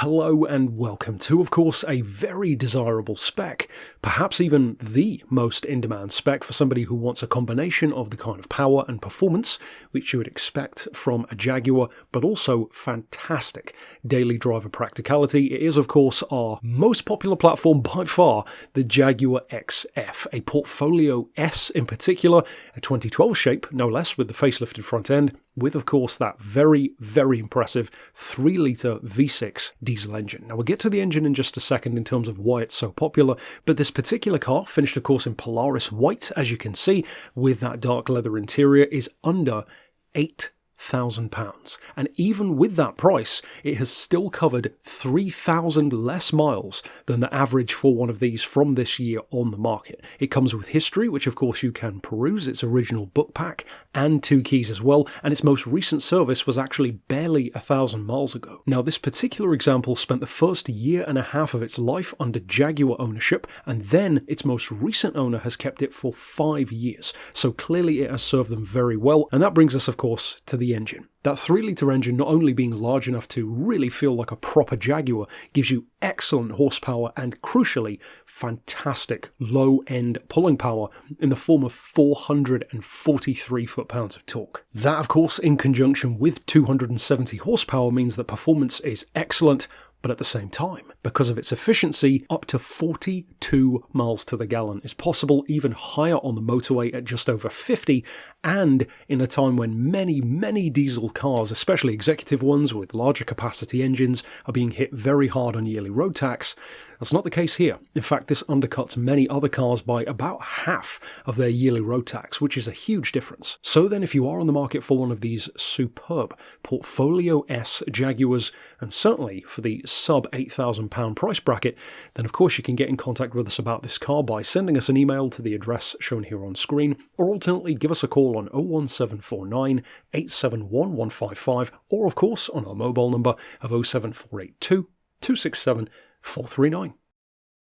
Hello and welcome to, of course, a very desirable spec, perhaps even the most in-demand spec for somebody who wants a combination of the kind of power and performance which you would expect from a Jaguar, but also fantastic daily driver practicality. It is, of course, our most popular platform by far, the Jaguar XF, a Portfolio S in particular, a 2012 shape, no less, with the facelifted front end, with, of course, that very, very impressive 3-litre V6 diesel engine. Now, we'll get to the engine in just a second in terms of why it's so popular, but this particular car, finished, of course, in Polaris white, as you can see, with that dark leather interior, is under £8,000. And even with that price, it has still covered 3,000 less miles than the average for one of these from this year on the market. It comes with history, which of course you can peruse, its original book pack, and 2 keys as well, and its most recent service was actually barely 1,000 miles ago. Now, this particular example spent the first year and a half of its life under Jaguar ownership, and then its most recent owner has kept it for 5 years. So clearly it has served them very well, and that brings us, of course, to the engine. That 3-litre engine, not only being large enough to really feel like a proper Jaguar, gives you excellent horsepower and, crucially, fantastic low-end pulling power in the form of 443 foot-pounds of torque. That, of course, in conjunction with 270 horsepower means that performance is excellent, but at the same time, because of its efficiency, up to 42 miles to the gallon is possible, even higher on the motorway at just over 50, and in a time when many diesel cars, especially executive ones with larger capacity engines, are being hit very hard on yearly road tax. That's not the case here. In fact, this undercuts many other cars by about half of their yearly road tax, which is a huge difference. So then, if you are on the market for one of these superb Portfolio S Jaguars, and certainly for the sub £8,000 price bracket, then of course you can get in contact with us about this car by sending us an email to the address shown here on screen, or alternately give us a call on 01749 871 155, or of course on our mobile number of 07482 267 439.